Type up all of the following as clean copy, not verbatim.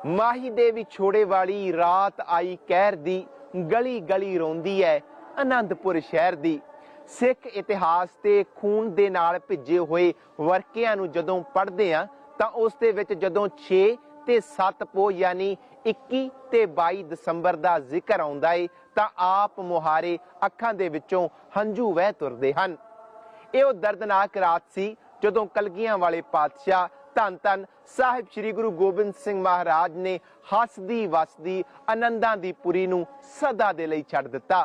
माही दे विछोड़े वाली रात आई कहर दी, गली गली रोंदी है आनंदपुर शहर दी। सिख इतिहास ते खून दे नाल भिजे होए वर्कियां नूं जदों पढ़दे आ तां उस दे विच जदों 6 ते 7 पो यानी 21 ते 22 दसंबर दा जिक्र आउंदा है तां आप मुहारे अखां दे विचों हंझू वह तुरदे हन। ਇਹ दर्दनाक रात सी जदों कलगियां वाले पातशाह धन धन साहिब श्री गुरु गोबिंद सिंह महाराज ने हसदी वसदी आनंदां दी पुरी नूं सदा दे लई छड्ड दिता।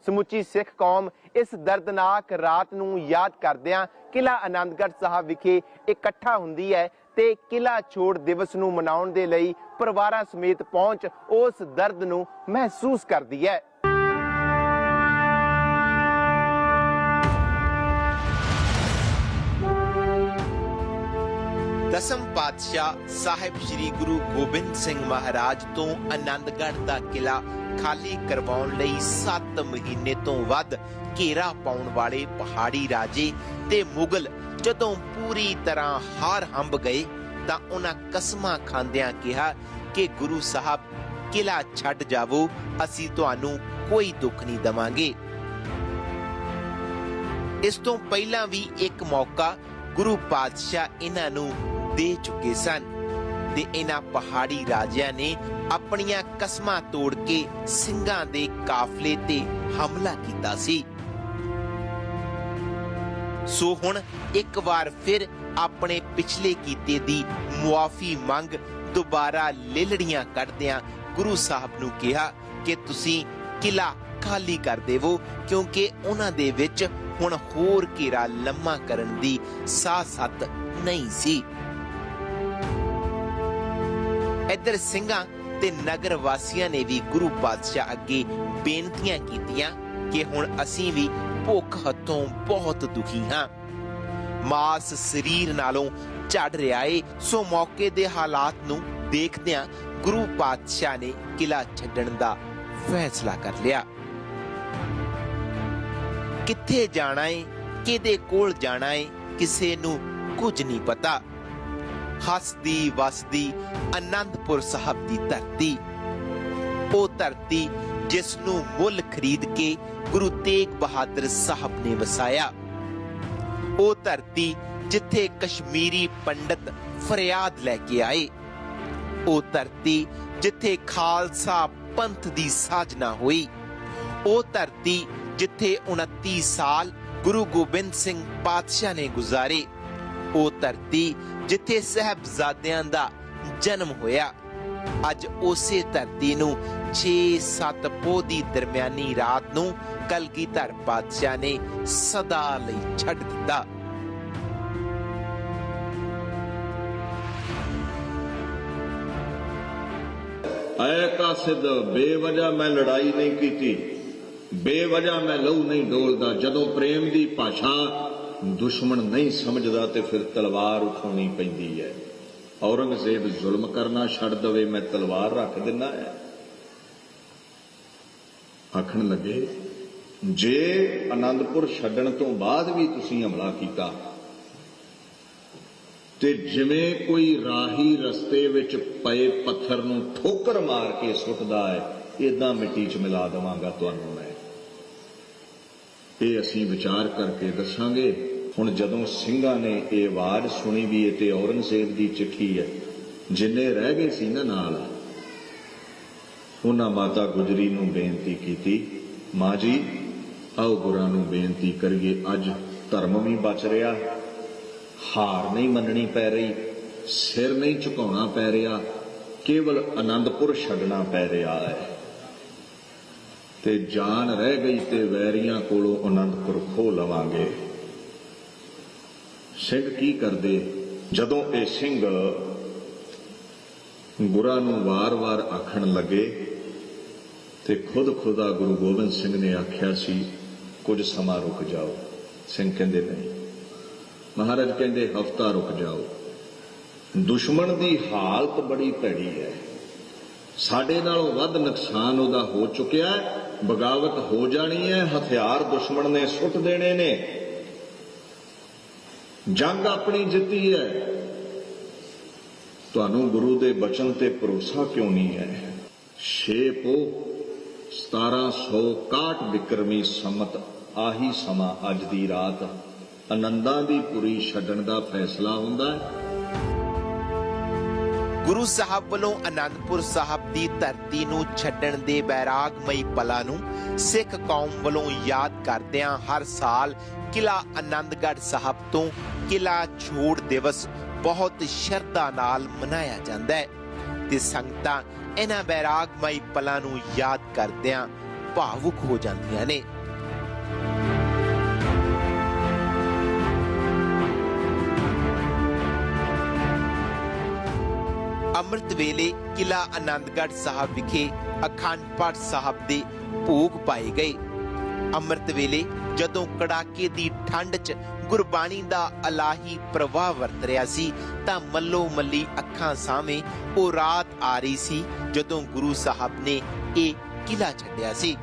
समुची सिख कौम इस दर्दनाक रात नूं याद करदिआं किला आनंदगढ़ साहब विखे इकट्ठा हुंदी है ते किला छोड़ दिवस नूं मनाउण दे लई परिवारां समेत पहुंच उस दर्द नूं महसूस करदी है। दसम पातशाह साहिब श्री गुरु गोबिंद सिंह महाराज तो आनंदगढ़ दा किला खाली करवाउण लई 7 महीने तो वध घेरा पाउण वाले पहाड़ी राजे ते मुगल जदों पूरी तरह हार हंब गए तां उन्हां कसमां खांदियां कहा कि गुरु साहब किला छड्ड जावो, असीं तुहानूं कोई दुख नहीं देवांगे। इस तो पहला भी एक मौका गुरु पातशाह इन्हां नूं दे चुके सन ते इन्हां पहाड़ी राजियां ने अपनियां कसमां तोड़ के सिंघां दे काफले ते हमला कीता सी। सो हुण एक बार फिर अपने पिछले कीते दी मुआफी मंग दोबारा लेलड़ियां कढदियां गुरु साहब नूं कहा कि तुसीं किला खाली कर देवो, क्योंकि उन्हां दे विच हुण होर घेरा लम्मा करन दी साहसत नहीं सी। इधर सिंघां ते नगर वासियां ने भी गुरु पातशाह अगे बेनतियां कीतियां कि हुण असीं भी भुख हथों बहुत दुखी हां, मास शरीर नालों झड़ रहा है। सो मौके दे हालात नूं देखदियां गुरु पातशाह ने किला छड्डण दा फैसला कर लिया। किथे जाना है, किहदे कोल जाना है, किसे नूं कुछ नहीं पता। हसदी वसदी आनंदपुर साहब दी धरती, ओ धरती जिस नूं मुल खरीद के गुरु तेग बहादुर साहब ने वसाया, ओ धरती जिथे कश्मीरी पंडित फरियाद लैके आए, ओ धरती जिथे खालसा पंथ दी साजना हुई, ओ धरती जिथे 29 साल गुरु गोबिंद सिंह पातशाह ने गुजारे, ओ धरती जिथे साहबजादियां दा जन्म होया। अज उसे धरती नूं 6-7 पोह दी दरम्यानी रात नूं कलगीधर पातशाह ने सदा लई छड्ड दिता। ऐ कासिद बेवजह मैं लड़ाई नहीं कीती, बेवजह मैं लहू नहीं डोलदा। जदों प्रेम दी भाषा दुश्मन नहीं समझदा ते फिर तलवार उठानी पैंदी है। औरंगजेब जुल्म करना छड़ दवे, मैं तलवार रख दिना है। आखण लगे जे आनंदपुर छड्डण तो बाद भी तुसीं हमला कीता ते जिवें कोई राही रस्ते विच पए पत्थर नूं ठोकर मार के सुटदा है, इदां मिट्टी च मिला देवांगा तुहानूं मैं। ये असीं विचार करके दसांगे। हुण जदों सिंघां ने ये आवाज़ सुनी भी ये ते औरंगजेब दी चिट्ठी है, जिन्ने रह गए सी ना नाल, उन्हां माता गुजरी नूं बेनती कीती, मां जी आओ गुरां नूं बेनती करिए, अज धर्म भी बच रहा, हार नहीं मननी पै रही, सिर नहीं झुकाउणा पै रहा, केवल आनंदपुर छड्डना पै रहा है ते जान रह गई ते वैरियां कोलों आनंदपुर खो लवांगे। सिंह की करदे जदों ये सिंह गुरां नूं वार वार आखण लगे ते खुद खुदा गुरु गोबिंद सिंह ने आख्या सी कुछ समा रुक जाओ। सिंह कहंदे नहीं, महाराज कहंदे हफ्ता रुक जाओ। दुश्मन की हालत बड़ी भैड़ी है, साडे नालों वध नुकसान उहदा हो चुकिया है, बगावत हो जानी है, हथियार दुश्मन ने सुट देने ने, जंग अपनी जिती है, ਤੁਹਾਨੂੰ ਗੁਰੂ ਦੇ ਬਚਨ ਤੇ ਭਰੋਸਾ ਕਿਉਂ ਨਹੀਂ ਹੈ? 6 ਪੋਹ 1761 ਬਿਕਰਮੀ ਸੰਮਤ ਆਹੀ ਸਮਾਂ ਅੱਜ ਦੀ ਰਾਤ ਆਨੰਦਾਂ ਦੀ ਪੁਰੀ ਛੱਡਣ ਦਾ ਫੈਸਲਾ ਹੁੰਦਾ ਹੈ। ਗੁਰੂ ਸਾਹਿਬ ਵੱਲੋਂ ਆਨੰਦਪੁਰ ਸਾਹਿਬ ਦੀ ਧਰਤੀ ਨੂੰ ਛੱਡਣ ਦੇ ਬੈਰਾਗਮਈ ਪਲਾਂ ਨੂੰ ਸਿੱਖ ਕੌਮ ਵੱਲੋਂ ਯਾਦ ਕਰਦਿਆਂ ਹਰ ਸਾਲ ਕਿਲ੍ਹਾ ਆਨੰਦਗੜ੍ਹ ਸਾਹਿਬ ਤੋਂ ਕਿਲ੍ਹਾ ਛੋੜ ਦਿਵਸ ਬਹੁਤ ਸ਼ਰਧਾ ਨਾਲ ਮਨਾਇਆ ਜਾਂਦਾ ਹੈ ਤੇ ਸੰਗਤਾਂ ਇਹਨਾਂ ਬੈਰਾਗਮਈ ਪਲਾਂ ਨੂੰ ਯਾਦ ਕਰਦਿਆਂ ਭਾਵੁਕ ਹੋ ਜਾਂਦੀਆਂ ਨੇ। ਅੰਮ੍ਰਿਤ ਵੇਲੇ ਕਿਲ੍ਹਾ ਆਨੰਦਗੜ੍ਹ ਸਾਹਿਬ ਵਿਖੇ ਅਖੰਡ ਪਾਠ ਸਾਹਿਬ ਦੇ ਭੋਗ ਪਾਏ ਗਏ। ਅੰਮ੍ਰਿਤ ਵੇਲੇ ਜਦੋਂ ਕੜਾਕੇ ਦੀ ਠੰਡ 'ਚ ਗੁਰਬਾਣੀ ਦਾ ਇਲਾਹੀ ਪ੍ਰਵਾਹ ਵਰਤ ਰਿਹਾ ਸੀ ਤਾਂ ਮੱਲੋ ਮੱਲੀ ਅੱਖਾਂ ਸਾਹਮਣੇ ਉਹ ਰਾਤ ਆ ਰਹੀ ਸੀ ਜਦੋਂ ਗੁਰੂ ਸਾਹਿਬ ਨੇ ਇਹ ਕਿਲ੍ਹਾ ਛੱਡਿਆ ਸੀ।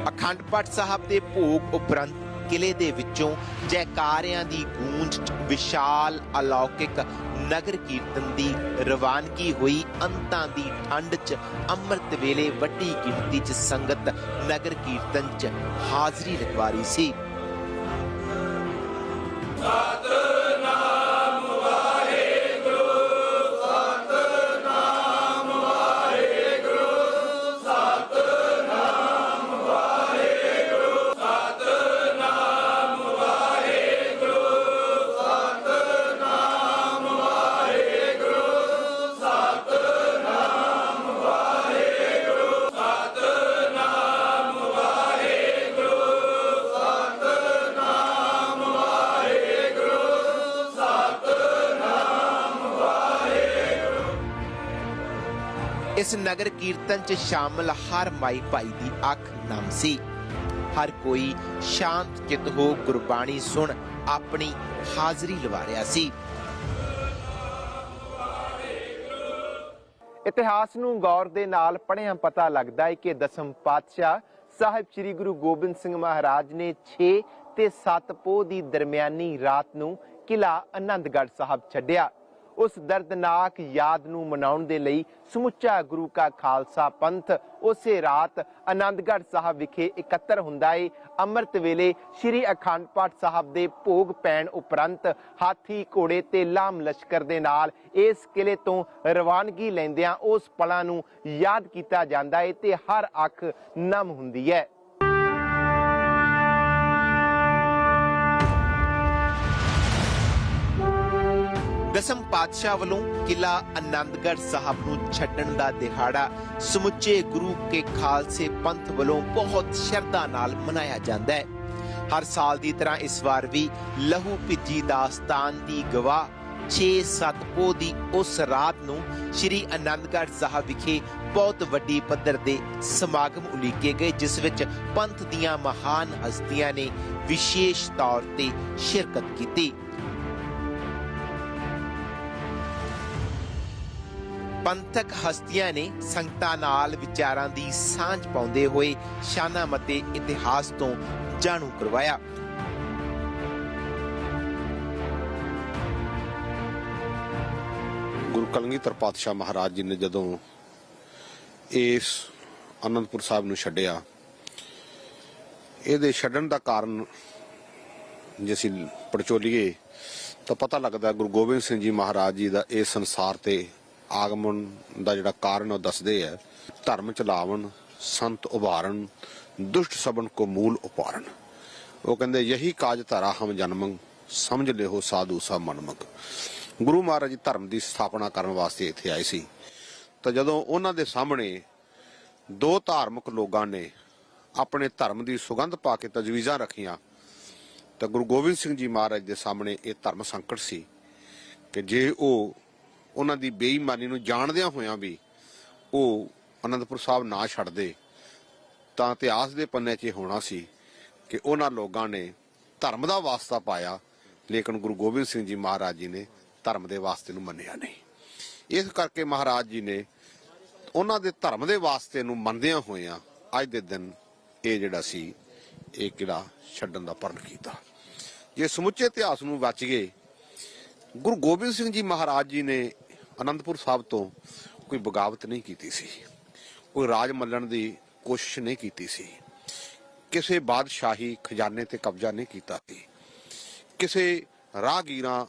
ਅਖੰਡ ਪਾਠ ਸਾਹਿਬ ਦੇ ਭੋਗ ਉਪਰੰਤ ਕਿਲੇ ਦੇ ਵਿੱਚੋਂ ਜੈਕਾਰਿਆਂ ਦੀ ਗੂੰਜ 'ਚ ਵਿਸ਼ਾਲ ਅਲੌਕਿਕ ਨਗਰ ਕੀਰਤਨ ਦੀ ਰਵਾਨਗੀ ਹੋਈ। ਅੰਤਾਂ ਦੀ ਠੰਡ 'ਚ ਅੰਮ੍ਰਿਤ ਵੇਲੇ ਵੱਡੀ ਗਿਣਤੀ 'ਚ ਸੰਗਤ ਨਗਰ ਕੀਰਤਨ 'ਚ ਹਾਜ਼ਰੀ ਲਗਵਾ ਰਹੀ ਸੀ। ਇਸ ਨਗਰ ਕੀਰਤਨ 'ਚ ਸ਼ਾਮਲ ਹਰ ਮਾਈ ਭਾਈ ਦੀ ਅੱਖ ਨਮ ਸੀ। ਹਰ ਕੋਈ ਸ਼ਾਂਤ ਚਿੱਤ ਹੋ ਗੁਰਬਾਣੀ ਸੁਣ ਆਪਣੀ ਹਾਜ਼ਰੀ ਲਵਾ ਰਿਹਾ ਸੀ। ਇਤਿਹਾਸ ਨੂੰ ਗੌਰ ਦੇ ਨਾਲ ਪੜ੍ਹਿਆਂ ਪਤਾ ਲੱਗਦਾ ਹੈ ਕਿ ਦਸਮ ਪਾਤਸ਼ਾਹ ਸਾਹਿਬ ਸ੍ਰੀ ਗੁਰੂ ਗੋਬਿੰਦ ਸਿੰਘ ਮਹਾਰਾਜ ਨੇ 6 ਤੇ 7 ਪੋਹ ਦੀ ਦਰਮਿਆਨੀ ਰਾਤ ਨੂੰ ਕਿਲ੍ਹਾ ਆਨੰਦਗੜ੍ਹ ਸਾਹਿਬ ਛੱਡਿਆ। उस दर्दनाक याद नूं मनाउण दे लई समुच्चा गुरु का खालसा पंथ उसे रात आनंदगढ़ साहब विखे इकत्तर हुंदा है। अमृत वेले श्री अखंड पाठ साहब दे भोग पैण उपरंत हाथी घोड़े ते लाम लश्कर दे नाल इस किले तो रवानगी लैंदियां उस पलां नूं याद कीता जांदा है ते हर अख नम हुंदी है। दसम पातशाह वालों किला आनंदगढ़ साहब नूं छड्डण दा दिहाड़ा समुचे गुरु के खालसे पंथ वालों बहुत शरधा नाल मनाया जाता है। हर साल की तरह इस बार भी लहू भिजी दास्तान दी गवाह 6-7 पोह दी उस रात नूं श्री आनंदगढ़ साहब विखे बहुत वड्डी पद्धर दे समागम उलीके गए, जिस विच पंथ दियां महान हस्तियां ने विशेष तौर ते शिरकत की। पंथक हस्तियां ने संगतां नाल विचारां दी सांझ पाउंदे होए शाना मते इतिहास तो जाणू करवाया। गुरु कलगीधर पातशाह महाराज जी ने जदों इस आनंदपुर साहब नूं छड्डिया, इहदे छड्डण दा कारण जे असीं पड़चोलीए तां पता लगदा गुरु गोबिंद सिंह जी महाराज जी दा इस संसार ते आगमन का जिहड़ा कारण दसदे है, धर्म चलावन संत उभारण दुष्ट सबन को मूल उपारण। वो कहते यही काज धरा हम जन्मंग समझ ले हो साधु सा मनमग। गुरु महाराज जी धर्म की स्थापना करने वास्ते इत्थे आए सी, तो जदों उन्हां दे सामने दो धार्मिक लोगों ने अपने धर्म की सुगंध पा के तजवीज़ां रखियां, तो गुरु गोबिंद सिंह जी महाराज के सामने ये धर्म संकट सी कि जे वो उन्हां दी बेईमानी नूं जाणदियां होइयां भी वो आनंदपुर साहब ना छड्डदे तां इतिहास दे पन्ने 'च होना सी कि उन्हां लोगां ने धर्म दा वास्ता पाया, लेकिन गुरु गोबिंद सिंह जी महाराज जी ने धर्म दे वास्ते नूं मन्निया नहीं। इस करके महाराज जी ने उन्हां दे धर्म दे वास्ते नूं मनदियां होइयां अज दे दिन ये जिहड़ा सी ये किला छड्डण दा प्रण कीता। जे समुचे इतिहास नूं बचगे, गुरु गोबिंद सिंह जी महाराज जी ने आनंदपुर साहब तो कोई बगावत नहीं की सी, कोई राज मल्लण की कोशिश नहीं की सी, किसी बादशाही खजाने ते कब्जा नहीं किया, किसी राहगीरां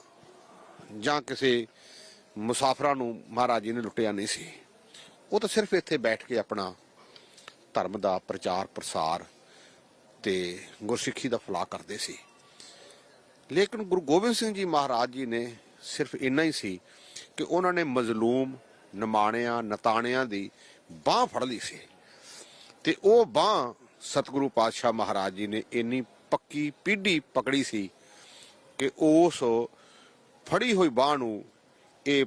जां किसी मुसाफरां नूं महाराज जी ने लुटिया नहीं सी। वो तो सिर्फ इत्थे बैठ के अपना धर्म का प्रचार प्रसार ते गुरसिੱਖੀ का फलाह करते सी। लेकिन गुरु गोबिंद सिंह जी महाराज जी ने सिर्फ इन्ना ही सी कि उन्होंने मजलूम निमाणिया नताणिया की बांह फड़ ली सी, ते वो बांह सतगुरु पातशाह महाराज जी ने इन्नी पक्की पीढ़ी पकड़ी सी कि उस फड़ी हुई बांह नूं ये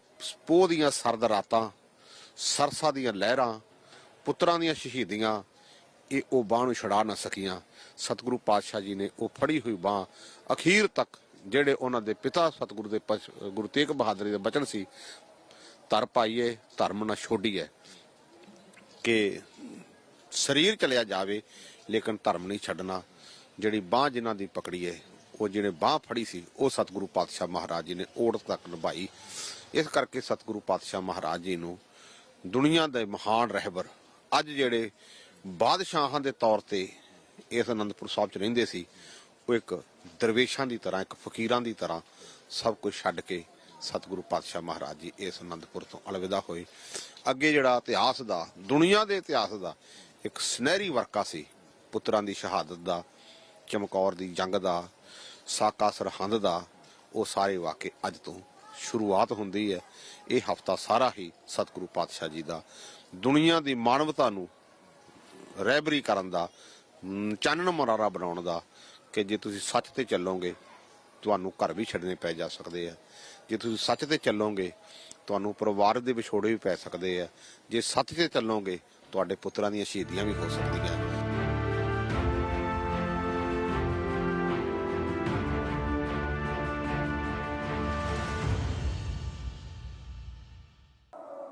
पोह दियां सरद रातां सरसा दियां लहरां पुत्रां दियां शहीदियां ये वो बांह नूं छड़ा ना सकियां। सतगुरु पातशाह जी ने वो फड़ी हुई बांह अखीर तक जेड़े उन्हां दे पिता सतगुरु दे गुरु तेग बहादुर दे बचन सी, धर पाइए धर्म ना छोड़िए, कि शरीर चलिया जावे लेकिन धर्म नहीं छड्डना। जिहड़ी बांह जिन्हां दी पकड़ी है, वो जिहने बांह फड़ी सी, वो सतगुरु पातशाह महाराज जी ने ओड़ तक निभाई। इस करके सतगुरु पातशाह महाराज जी नूं दुनिया दे महान रहबर अज जिहड़े बादशाहां दे तौर ते इस आनंदपुर साहब च रहिंदे सी, वो एक दरवेशां दी तरह एक फकीरां दी तरह सब कुछ छड्ड के सतगुरु पातशाह महाराज जी इस आनंदपुर तो अलविदा होए। अगे जिहड़ा इतिहास दा दुनिया दे इतिहास दा एक सुनहरी वर्का सी, पुत्रां दी शहादत दा, चमकौर दी जंग दा, साका सरहंद दा, वो सारे वाक़े अज तो शुरुआत हुंदी है। ये हफ्ता सारा ही सतगुरु पातशाह जी दा दुनिया दी मानवता नूं रहबरी करन दा, चानण मुनारा बनाउण दा, कि जे तुसीं सच ते चलोगे तुहानूं घर भी छड्डने पै जा सकदे आ, जे तुसीं सच ते चलोगे तुहानूं परिवार दे विछोड़े भी पै सकदे आ, जे सच ते चलोगे तुहाडे पुत्रां दीयां शहीदियां भी हो सकदियां।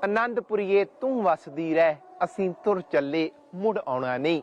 आनंदपुरीए तू वसदी रह, असीं तुर चले मुड़ आउणा नहीं।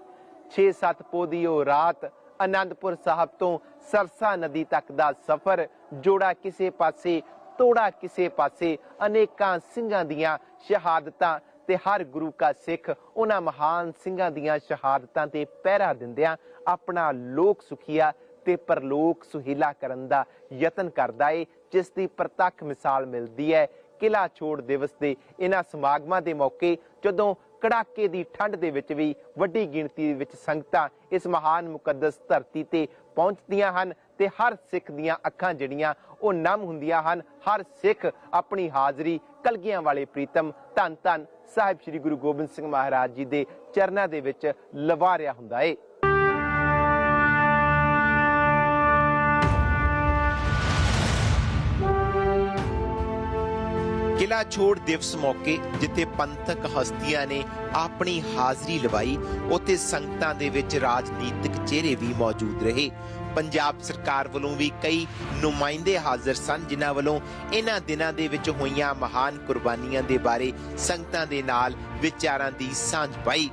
6-7 पोह दी ओ रात आनंदपुर साहब तो सरसा नदी तक दा सफर जोड़ा किसे पासे ਤੋੜਾ ਕਿਸੇ ਪਾਸੇ ਅਨੇਕਾਂ ਸਿੰਘਾਂ ਦੀਆਂ ਸ਼ਹਾਦਤਾਂ ਤੇ ਹਰ ਗੁਰੂ ਕਾ ਸਿੱਖ ਉਹਨਾਂ ਮਹਾਨ ਸਿੰਘਾਂ ਦੀਆਂ ਸ਼ਹਾਦਤਾਂ ਤੇ ਪਹਿਰਾ ਦਿੰਦਿਆਂ ਆਪਣਾ ਲੋਕ ਸੁਖੀਆ ਤੇ ਪਰਲੋਕ ਸੁਹੀਲਾ ਕਰਨ ਦਾ ਯਤਨ ਕਰਦਾ ਏ, ਜਿਸ ਦੀ ਪ੍ਰਤੱਖ ਮਿਸਾਲ ਮਿਲਦੀ ਹੈ ਕਿਲਾ ਛੋੜ ਦਿਵਸ ਦੇ ਇਹਨਾਂ ਸਮਾਗਮਾਂ ਦੇ ਮੌਕੇ, ਜਦੋਂ ਕੜਾਕੇ ਦੀ ਠੰਡ ਦੇ ਵਿੱਚ ਵੀ ਵੱਡੀ ਗਿਣਤੀ ਵਿੱਚ ਸੰਗਤਾਂ ਇਸ ਮਹਾਨ ਮੁਕੱਦਸ ਧਰਤੀ ਤੇ ਪਹੁੰਚਦੀਆਂ ਹਨ ਤੇ ਹਰ ਸਿੱਖ ਦੀਆਂ ਅੱਖਾਂ ਜਿਹੜੀਆਂ ਉਹ ਨਮ ਹੁੰਦੀਆਂ ਹਨ। ਹਰ ਸਿੱਖ ਆਪਣੀ ਹਾਜ਼ਰੀ ਕਲਗੀਆਂ ਵਾਲੇ ਪ੍ਰੀਤਮ ਧੰਨ ਧੰਨ ਸਾਹਿਬ ਸ੍ਰੀ ਗੁਰੂ ਗੋਬਿੰਦ ਸਿੰਘ ਮਹਾਰਾਜ ਜੀ ਦੇ ਚਰਨਾਂ ਦੇ ਵਿੱਚ ਲਵਾ ਰਿਹਾ ਹੁੰਦਾ ਏ। ਕਿਲਾ ਛੋੜ ਦਿਵਸ ਮੌਕੇ ਜਿੱਥੇ ਪੰਥਕ ਹਸਤੀਆਂ ਨੇ ਆਪਣੀ ਹਾਜ਼ਰੀ ਲਵਾਈ, ਉੱਥੇ ਸੰਗਤਾਂ ਦੇ ਵਿੱਚ ਰਾਜਨੀਤਿਕ ਚਿਹਰੇ ਵੀ ਮੌਜੂਦ ਰਹੇ। ਪੰਜਾਬ ਸਰਕਾਰ ਵੱਲੋਂ ਵੀ ਕਈ ਨੁਮਾਇੰਦੇ ਹਾਜ਼ਰ ਸਨ, ਜਿਨ੍ਹਾਂ ਵੱਲੋਂ ਇਹਨਾਂ ਦਿਨਾਂ ਦੇ ਵਿੱਚ ਹੋਈਆਂ ਮਹਾਨ ਕੁਰਬਾਨੀਆਂ ਦੇ ਬਾਰੇ ਸੰਗਤਾਂ ਦੇ ਨਾਲ ਵਿਚਾਰਾਂ ਦੀ ਸਾਂਝ ਪਾਈ।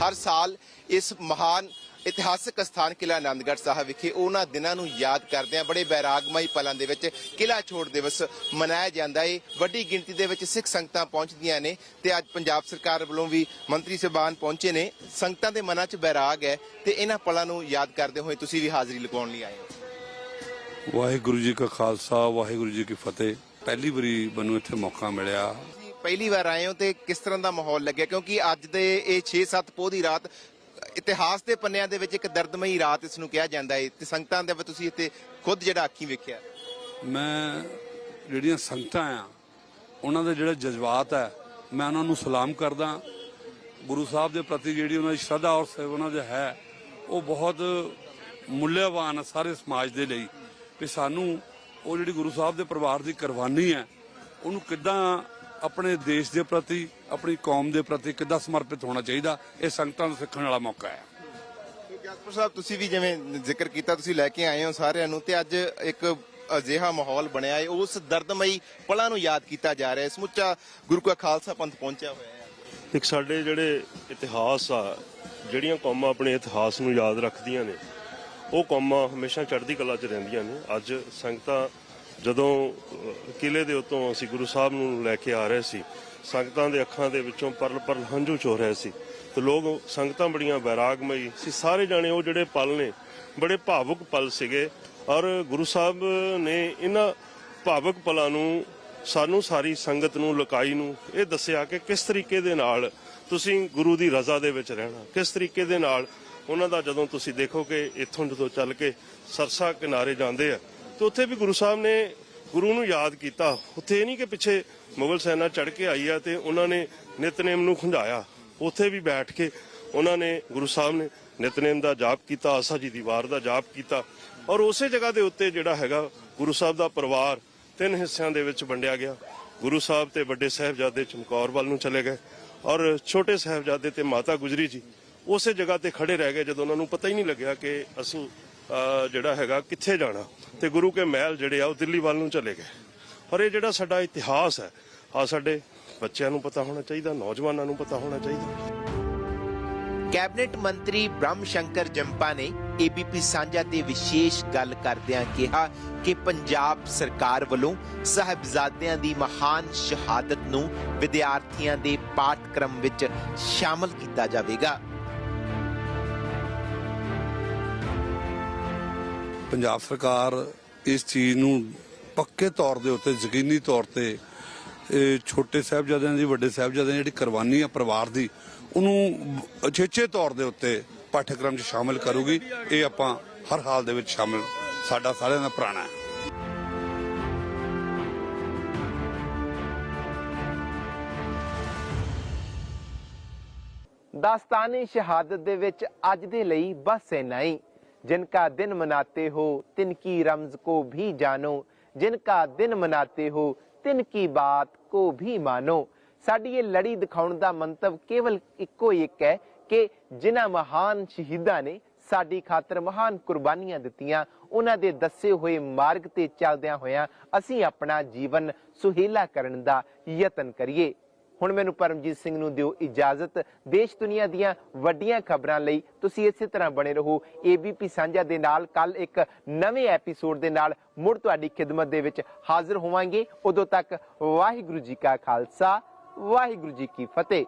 ਹਰ ਸਾਲ ਇਸ ਮਹਾਨ ਇਤਿਹਾਸਕ ਸਥਾਨ ਕਿਲਾ ਆਨੰਦਗੜ੍ਹ ਸਾਹਿਬ ਵਿਖੇ ਉਹਨਾਂ ਦਿਨਾਂ ਨੂੰ ਯਾਦ ਕਰਦਿਆਂ ਬੜੇ ਬੈਰਾਗਮਈ ਪਲਾਂ ਦੇ ਵਿੱਚ ਕਿਲਾ ਛੋੜ ਦਿਵਸ ਮਨਾਇਆ ਜਾਂਦਾ ਹੈ। ਵੱਡੀ ਗਿਣਤੀ ਦੇ ਵਿੱਚ ਸਿੱਖ ਸੰਗਤਾਂ ਪਹੁੰਚਦੀਆਂ ਨੇ ਤੇ ਅੱਜ ਪੰਜਾਬ ਸਰਕਾਰ ਵੱਲੋਂ ਵੀ ਮੰਤਰੀ ਸਾਹਿਬਾਨ ਪਹੁੰਚੇ ਨੇ। ਸੰਗਤਾਂ ਦੇ ਮਨਾਂ 'ਚ ਬੈਰਾਗ ਹੈ ਤੇ ਇਹਨਾਂ ਪਲਾਂ ਨੂੰ ਯਾਦ ਕਰਦੇ ਹੋਏ ਤੁਸੀਂ ਵੀ ਹਾਜ਼ਰੀ ਲਗਾਉਣ ਲਈ ਆਏ ਹੋ। ਵਾਹਿਗੁਰੂ ਜੀ ਕਾ ਖਾਲਸਾ, ਵਾਹਿਗੁਰੂ ਜੀ ਕੀ ਫਤਿਹ। ਪਹਿਲੀ ਵਾਰੀ ਮੈਨੂੰ ਇੱਥੇ ਮੌਕਾ ਮਿਲਿਆ। ਪਹਿਲੀ ਵਾਰ ਆਏ ਹੋ ਤੇ ਕਿਸ ਤਰ੍ਹਾਂ ਦਾ ਮਾਹੌਲ ਲੱਗਿਆ? ਕਿਉਂਕਿ ਅੱਜ ਦੇ ਇਹ 6-7 ਪੋਹ ਦੀ ਰਾਤ ਇਤਿਹਾਸ ਦੇ ਪੰਨਿਆਂ ਦੇ ਵਿੱਚ ਇੱਕ ਦਰਦਮਈ ਰਾਤ ਇਸ ਨੂੰ ਕਿਹਾ ਜਾਂਦਾ ਹੈ ਤੇ ਸੰਗਤਾਂ ਦੇ ਵਿੱਚ ਤੁਸੀਂ ਇੱਥੇ ਖੁਦ ਜਿਹੜਾ ਅੱਖੀਂ ਵੇਖਿਆ। ਮੈਂ ਜਿਹੜੀਆਂ ਸੰਗਤਾਂ ਆ ਉਹਨਾਂ ਦੇ ਜਿਹੜੇ ਜਜ਼ਬਾਤ ਹੈ ਮੈਂ ਉਹਨਾਂ ਨੂੰ ਸਲਾਮ ਕਰਦਾ। ਗੁਰੂ ਸਾਹਿਬ ਦੇ ਪ੍ਰਤੀ ਜਿਹੜੀ ਉਹਨਾਂ ਦੀ ਸ਼ਰਧਾ ਔਰ ਸੇਵਾ ਉਹਨਾਂ ਦੇ ਹੈ ਉਹ ਬਹੁਤ ਮੁੱਲੇਵਾਨ ਹੈ ਸਾਰੇ ਸਮਾਜ ਦੇ ਲਈ। ਕਿ ਸਾਨੂੰ ਉਹ ਜਿਹੜੀ ਗੁਰੂ ਸਾਹਿਬ ਦੇ ਪਰਿਵਾਰ ਦੀ ਕੁਰਬਾਨੀ ਹੈ ਉਹਨੂੰ ਕਿੱਦਾਂ ਆਪਣੇ ਦੇਸ਼ ਦੇ ਪ੍ਰਤੀ, ਆਪਣੀ ਕੌਮ ਦੇ ਪ੍ਰਤੀ ਕਿੱਦਾਂ ਸਮਰਪਿਤ ਹੋਣਾ ਚਾਹੀਦਾ, ਇਹ ਸੰਗਤਾਂ ਨੂੰ ਸਿੱਖਣ ਵਾਲਾ ਮੌਕਾ ਹੈ। ਜਸਪੁਰ ਸਾਹਿਬ, ਤੁਸੀਂ ਵੀ ਜਿਵੇਂ ਜ਼ਿਕਰ ਕੀਤਾ, ਤੁਸੀਂ ਲੈ ਕੇ ਆਏ ਹੋ ਸਾਰਿਆਂ ਨੂੰ ਤੇ ਅੱਜ ਇੱਕ ਅਜਿਹਾ ਮਾਹੌਲ ਬਣਿਆ ਹੈ, ਉਸ ਦਰਦਮਈ ਪਲਾਂ ਨੂੰ ਯਾਦ ਕੀਤਾ ਜਾ ਰਿਹਾ ਹੈ। ਸਮੁੱਚਾ ਗੁਰੂ ਕਾ ਖਾਲਸਾ ਪੰਥ ਪਹੁੰਚਿਆ ਹੋਇਆ ਹੈ। ਇੱਕ ਸਾਡੇ ਜਿਹੜੇ ਇਤਿਹਾਸ ਆ, ਜਿਹੜੀਆਂ ਕੌਮਾਂ ਆਪਣੇ ਇਤਿਹਾਸ ਨੂੰ ਯਾਦ ਰੱਖਦੀਆਂ ਨੇ ਉਹ ਕੌਮਾਂ ਹਮੇਸ਼ਾ ਚੜ੍ਹਦੀ ਕਲਾ 'ਚ ਰਹਿੰਦੀਆਂ ਨੇ। ਅੱਜ ਸੰਗਤਾਂ ਜਦੋਂ ਕਿਲੇ ਦੇ ਉੱਤੋਂ ਅਸੀਂ ਗੁਰੂ ਸਾਹਿਬ ਨੂੰ ਲੈ ਕੇ ਆ ਰਹੇ ਸੀ, ਸੰਗਤਾਂ ਦੇ ਅੱਖਾਂ ਦੇ ਵਿੱਚੋਂ ਪਰਲ ਪਰਲ ਹੰਝੂ ਚੋ ਰਹੇ ਸੀ ਤੇ ਲੋਕ ਸੰਗਤਾਂ ਬੜੀਆਂ ਬੈਰਾਗਮਈ ਸੀ। ਸਾਰੇ ਜਾਣੇ ਉਹ ਜਿਹੜੇ ਪਲ ਨੇ ਬੜੇ ਭਾਵੁਕ ਪਲ ਸੀਗੇ ਔਰ ਗੁਰੂ ਸਾਹਿਬ ਨੇ ਇਹਨਾਂ ਭਾਵੁਕ ਪਲਾਂ ਨੂੰ ਸਾਨੂੰ ਸਾਰੀ ਸੰਗਤ ਨੂੰ, ਲੋਕਾਈ ਨੂੰ ਇਹ ਦੱਸਿਆ ਕਿ ਕਿਸ ਤਰੀਕੇ ਦੇ ਨਾਲ ਤੁਸੀਂ ਗੁਰੂ ਦੀ ਰਜ਼ਾ ਦੇ ਵਿੱਚ ਰਹਿਣਾ, ਕਿਸ ਤਰੀਕੇ ਦੇ ਨਾਲ ਉਹਨਾਂ ਦਾ ਜਦੋਂ ਤੁਸੀਂ ਦੇਖੋ ਕਿ ਇੱਥੋਂ ਜਦੋਂ ਚੱਲ ਕੇ ਸਰਸਾ ਕਿਨਾਰੇ ਜਾਂਦੇ ਆ ਤੇ ਉੱਥੇ ਵੀ ਗੁਰੂ ਸਾਹਿਬ ਨੇ ਗੁਰੂ ਨੂੰ ਯਾਦ ਕੀਤਾ। ਉੱਥੇ ਇਹ ਨਹੀਂ ਕਿ ਪਿੱਛੇ ਮੁਗਲ ਸੈਨਾ ਚੜ ਕੇ ਆਈ ਆ ਤੇ ਉਹਨਾਂ ਨੇ ਨਿਤਨੇਮ ਨੂੰ ਖੁੰਝਾਇਆ। ਉੱਥੇ ਵੀ ਬੈਠ ਕੇ ਉਹਨਾਂ ਨੇ ਗੁਰੂ ਸਾਹਿਬ ਨੇ ਨਿਤਨੇਮ ਦਾ ਜਾਪ ਕੀਤਾ, ਆਸਾ ਜੀ ਦੀ ਵਾਰ ਦਾ ਜਾਪ ਕੀਤਾ ਔਰ ਉਸੇ ਜਗ੍ਹਾ ਦੇ ਉੱਤੇ ਜਿਹੜਾ ਹੈਗਾ ਗੁਰੂ ਸਾਹਿਬ ਦਾ ਪਰਿਵਾਰ 3 ਹਿੱਸਿਆਂ ਦੇ ਵਿੱਚ ਵੰਡਿਆ ਗਿਆ। ਗੁਰੂ ਸਾਹਿਬ ਤੇ ਵੱਡੇ ਸਾਹਿਬਜ਼ਾਦੇ ਚਮਕੌਰ ਵੱਲ ਨੂੰ ਚਲੇ ਗਏ ਔਰ ਛੋਟੇ ਸਾਹਿਬਜ਼ਾਦੇ ਤੇ ਮਾਤਾ ਗੁਜਰੀ ਜੀ ਉਸੇ ਜਗ੍ਹਾ ਤੇ ਖੜੇ ਰਹਿ ਗਏ ਜਦੋਂ ਉਹਨਾਂ ਨੂੰ ਪਤਾ ਹੀ ਨਹੀਂ ਲੱਗਿਆ ਕਿ ਅਸੀਂ ਜਿਹੜਾ ਹੈਗਾ ਕਿੱਥੇ ਜਾਣਾ ਤੇ ਗੁਰੂ ਕੇ ਮਹਿਲ ਜਿਹੜੇ ਆ ਉਹ ਦਿੱਲੀ ਵੱਲ ਨੂੰ ਚਲੇ ਗਏ। ਔਰ ਇਹ ਜਿਹੜਾ ਸਾਡਾ ਇਤਿਹਾਸ ਹੈ ਆ ਸਾਡੇ ਬੱਚਿਆਂ ਨੂੰ ਪਤਾ ਹੋਣਾ ਚਾਹੀਦਾ, ਨੌਜਵਾਨਾਂ ਨੂੰ ਪਤਾ ਹੋਣਾ ਚਾਹੀਦਾ। ਕੈਬਨਿਟ ਮੰਤਰੀ ਬ੍ਰਹਮ ਸ਼ੰਕਰ ਜੰਪਾ ਨੇ ABP ਸਾਂਝਾ ਤੇ ਵਿਸ਼ੇਸ਼ ਗੱਲ ਕਰਦਿਆਂ ਕਿਹਾ ਕਿ ਪੰਜਾਬ ਸਰਕਾਰ ਵੱਲੋਂ ਸਾਹਿਬਜ਼ਾਦਿਆਂ ਦੀ ਮਹਾਨ ਸ਼ਹਾਦਤ ਨੂੰ ਵਿਦਿਆਰਥੀਆਂ ਦੇ ਪਾਠਕ੍ਰਮ ਵਿੱਚ ਸ਼ਾਮਲ ਕੀਤਾ ਜਾਵੇਗਾ। ਪੰਜਾਬ ਸਰਕਾਰ ਇਸ ਚੀਜ਼ ਨੂੰ ਪੱਕੇ ਤੌਰ ਦੇ ਉੱਤੇ, ਯਕੀਨੀ ਤੌਰ ਤੇ ਛੋਟੇ ਸਾਹਿਬਜ਼ਾਦਿਆਂ ਦੀ, ਵੱਡੇ ਸਾਹਿਬਜ਼ਾਦਿਆਂ ਦੀ ਜਿਹੜੀ ਕੁਰਬਾਨੀ ਆ ਪਰਿਵਾਰ ਦੀ, ਉਹਨੂੰ ਅਚੇਚੇ ਤੌਰ ਦੇ ਉੱਤੇ ਪਾਠਕ੍ਰਮ 'ਚ ਸ਼ਾਮਿਲ ਕਰੂਗੀ। ਇਹ ਆਪਾਂ ਹਰ ਹਾਲ ਦੇ ਵਿੱਚ ਸ਼ਾਮਿਲ, ਸਾਡਾ ਸਾਰਿਆਂ ਦਾ ਪ੍ਰਾਣਾ ਹੈ। ਦਾਸਤਾਨੇ ਸ਼ਹਾਦਤ ਦੇ ਵਿੱਚ ਅੱਜ ਦੇ ਲਈ ਬਸ ਇੰਨਾ ਹੀ। जिनका दिन मनाते हो तिनकी रमज को भी जानो, जिनका दिन मनाते हो तिनकी बात को भी मानो। साडी ये लड़ी दिखाउण दा मंतव केवल इक्को एक है कि जिन्हां महान शहीदां ने साडी खातर महान कुर्बानियां दित्तियां, उन्हां दे दस्से होए मार्ग ते चलदियां होइयां असीं अपना जीवन सुहेला करन दा यतन करिए। ਹੁਣ ਮੈਨੂੰ ਪਰਮਜੀਤ ਸਿੰਘ ਨੂੰ ਦਿਓ ਇਜਾਜ਼ਤ। ਦੇਸ਼ ਦੁਨੀਆ ਦੀਆਂ ਵੱਡੀਆਂ ਖਬਰਾਂ ਲਈ ਤੁਸੀਂ ਇਸੇ ਤਰ੍ਹਾਂ ਬਣੇ ਰਹੋ ABP ਸਾਂਝਾ ਦੇ ਨਾਲ। ਕੱਲ ਇੱਕ ਨਵੇਂ ਐਪੀਸੋਡ ਦੇ ਨਾਲ ਮੁੜ ਤੁਹਾਡੀ ਖਿਦਮਤ ਦੇ ਵਿੱਚ ਹਾਜ਼ਰ ਹੋਵਾਂਗੇ। ਉਦੋਂ ਤੱਕ ਵਾਹਿਗੁਰੂ ਜੀ ਕਾ ਖਾਲਸਾ, ਵਾਹਿਗੁਰੂ ਜੀ ਕੀ ਫਤਿਹ।